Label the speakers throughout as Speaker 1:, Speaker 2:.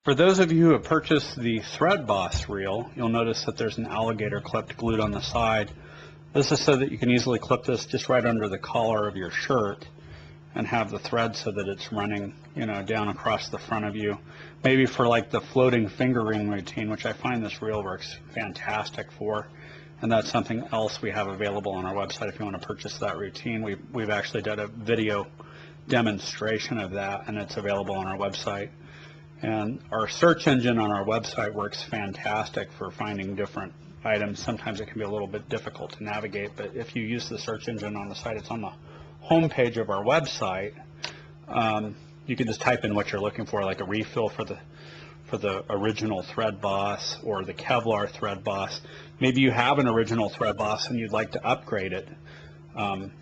Speaker 1: For those of you who have purchased the Thread Boss reel, you'll notice that there's an alligator clip glued on the side. This is so that you can easily clip this just right under the collar of your shirt and have the thread so that it's running, down across the front of you. Maybe for like the floating finger ring routine, which I find this reel works fantastic for. And that's something else we have available on our website if you want to purchase that routine. We've actually done a video demonstration of that, and it's available on our website. And our search engine on our website works fantastic for finding different items. Sometimes it can be a little bit difficult to navigate, but if you use the search engine on the site, it's on the home page of our website. You can just type in what you're looking for, like a refill for the original Thread Boss or the Kevlar Thread Boss. Maybe you have an original Thread Boss and you'd like to upgrade it.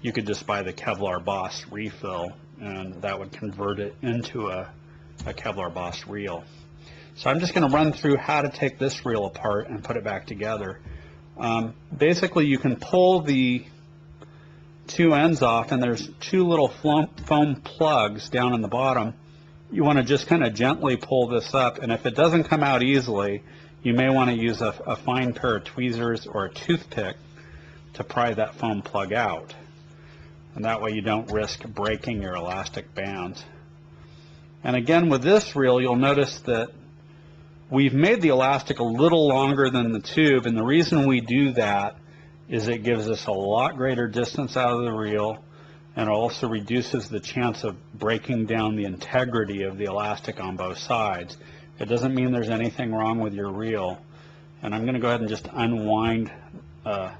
Speaker 1: You could just buy the Kevlar Boss refill, and that would convert it into a Kevlar Boss reel. So I'm just going to run through how to take this reel apart and put it back together. Basically, you can pull the two ends off, and there's two little foam plugs down in the bottom. You want to just kind of gently pull this up, and if it doesn't come out easily, you may want to use a fine pair of tweezers or a toothpick to pry that foam plug out. And that way you don't risk breaking your elastic bands. And again, with this reel, you'll notice that we've made the elastic a little longer than the tube, and the reason we do that is it gives us a lot greater distance out of the reel, and it also reduces the chance of breaking down the integrity of the elastic on both sides. It doesn't mean there's anything wrong with your reel. And I'm going to go ahead and just unwind the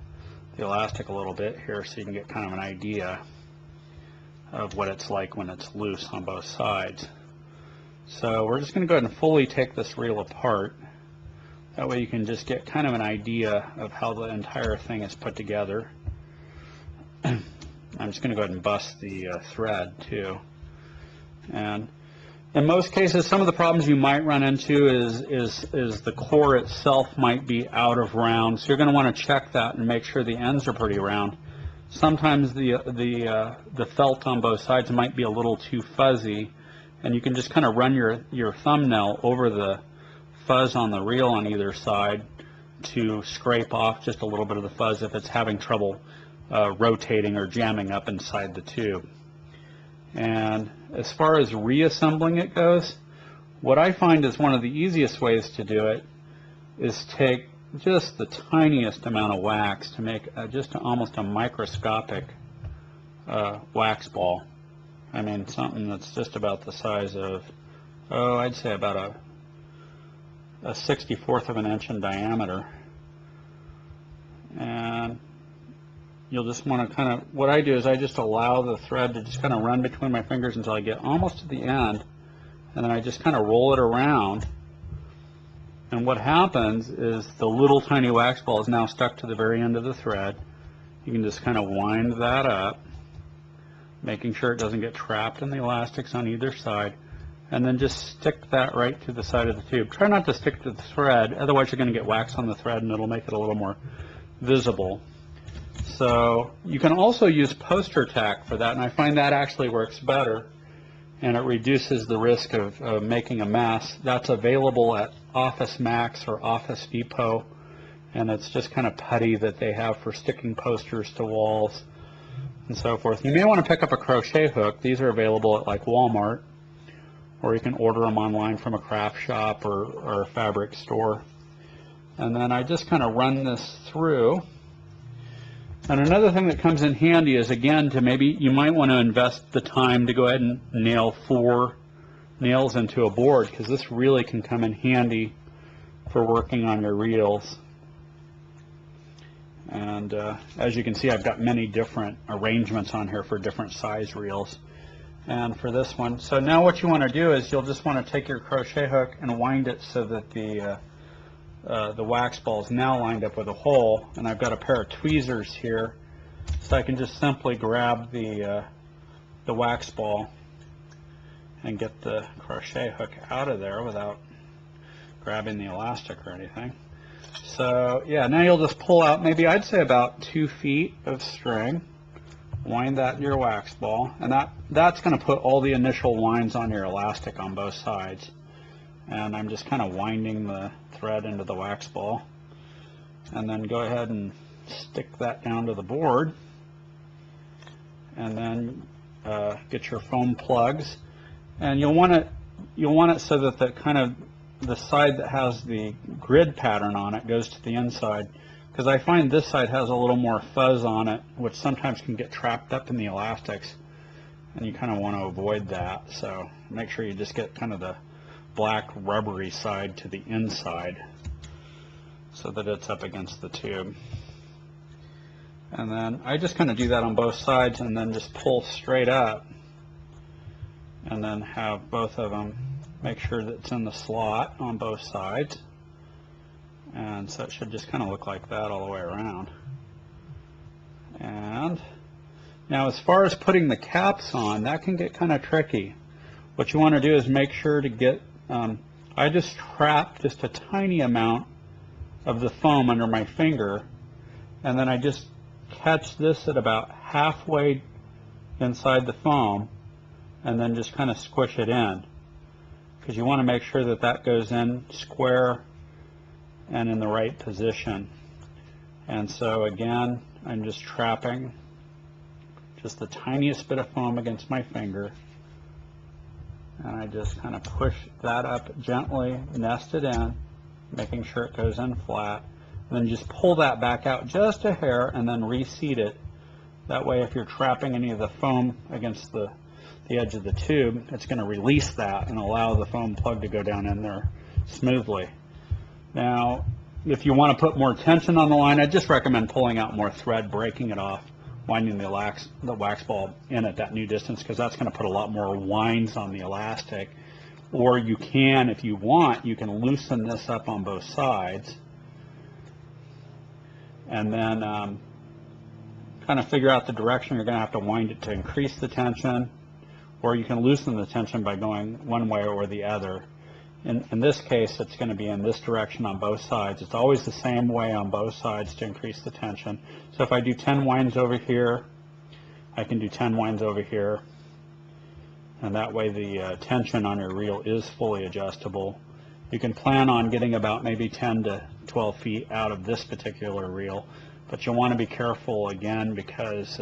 Speaker 1: elastic a little bit here so you can get kind of an idea of what it's like when it's loose on both sides. So we're just going to go ahead and fully take this reel apart. That way you can just get kind of an idea of how the entire thing is put together. I'm just going to go ahead and bust the thread too. And in most cases, some of the problems you might run into is the core itself might be out of round. So you're going to want to check that and make sure the ends are pretty round. Sometimes the felt on both sides might be a little too fuzzy, and you can just kind of run your thumbnail over the fuzz on the reel on either side to scrape off just a little bit of the fuzz if it's having trouble rotating or jamming up inside the tube. And as far as reassembling it goes, what I find is one of the easiest ways to do it is take just the tiniest amount of wax to make just almost a microscopic wax ball. I mean, something that's just about the size of, I'd say about a 64th of an inch in diameter. And you'll just want to kind of, what I do is I just allow the thread to just kind of run between my fingers until I get almost to the end, and then I just kind of roll it around. And what happens is the little tiny wax ball is now stuck to the very end of the thread. You can just kind of wind that up, making sure it doesn't get trapped in the elastics on either side, and then just stick that right to the side of the tube. Try not to stick to the thread, otherwise you're going to get wax on the thread and it'll make it a little more visible. So you can also use poster tack for that, and I find that actually works better, and it reduces the risk of making a mess. That's available at Office Max or Office Depot, and it's just kind of putty that they have for sticking posters to walls and so forth. You may want to pick up a crochet hook. These are available at like Walmart, or you can order them online from a craft shop or a fabric store. And then I just kind of run this through. And another thing that comes in handy is, again, to maybe you might want to invest the time to go ahead and nail 4 nails into a board, because this really can come in handy for working on your reels. And as you can see, I've got many different arrangements on here for different size reels. And for this one, so now what you want to do is you'll just want to take your crochet hook and wind it so that the wax ball is now lined up with a hole. And I've got a pair of tweezers here, so I can just simply grab the wax ball and get the crochet hook out of there without grabbing the elastic or anything. So yeah, now you'll just pull out maybe, I'd say, about 2 feet of string, wind that in your wax ball, and that's going to put all the initial winds on your elastic on both sides. and I'm just kind of winding the thread into the wax ball, and then go ahead and stick that down to the board, and then get your foam plugs, and you'll want it so that the side that has the grid pattern on it goes to the inside, because I find this side has a little more fuzz on it, which sometimes can get trapped up in the elastics, and you kind of want to avoid that. So make sure you just get kind of the black rubbery side to the inside so that it's up against the tube. And then I just kind of do that on both sides, and then just pull straight up, and then have both of them, make sure that it's in the slot on both sides. And so it should just kind of look like that all the way around. And now as far as putting the caps on, that can get kind of tricky. What you want to do is make sure to get, I just trap just a tiny amount of the foam under my finger, and then I just catch this at about halfway inside the foam, and then just kind of squish it in, because you want to make sure that that goes in square and in the right position. And so again, I'm just trapping just the tiniest bit of foam against my finger, and I just kind of push that up gently, nest it in, making sure it goes in flat, and then just pull that back out just a hair, and then reseat it. That way, if you're trapping any of the foam against the edge of the tube, it's going to release that and allow the foam plug to go down in there smoothly. Now, if you want to put more tension on the line, I just recommend pulling out more thread, breaking it off, winding the wax ball in at that new distance, because that's going to put a lot more winds on the elastic. Or you can, if you want, you can loosen this up on both sides, and then kind of figure out the direction you're going to have to wind it to increase the tension, or you can loosen the tension by going one way or the other. In this case, it's going to be in this direction on both sides. It's always the same way on both sides to increase the tension. So if I do 10 winds over here, I can do 10 winds over here, and that way the tension on your reel is fully adjustable. You can plan on getting about maybe 10 to 12 feet out of this particular reel, but you'll want to be careful again, because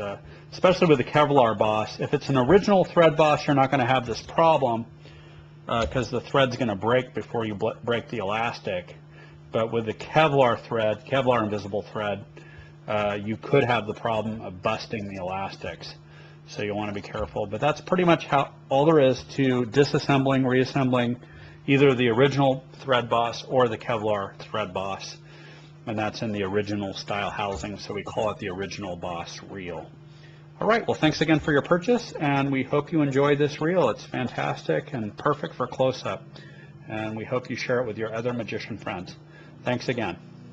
Speaker 1: especially with the Kevlar Boss, if it's an original thread boss, you're not going to have this problem, because the thread's going to break before you break the elastic. But with the Kevlar thread, Kevlar Invisible Thread, you could have the problem of busting the elastics. So you want to be careful. But that's pretty much all there is to disassembling, reassembling either the original thread boss or the Kevlar thread boss. And that's in the original style housing, so we call it the original boss reel. All right, well, thanks again for your purchase, and we hope you enjoy this reel. It's fantastic and perfect for close-up, and we hope you share it with your other magician friends. Thanks again.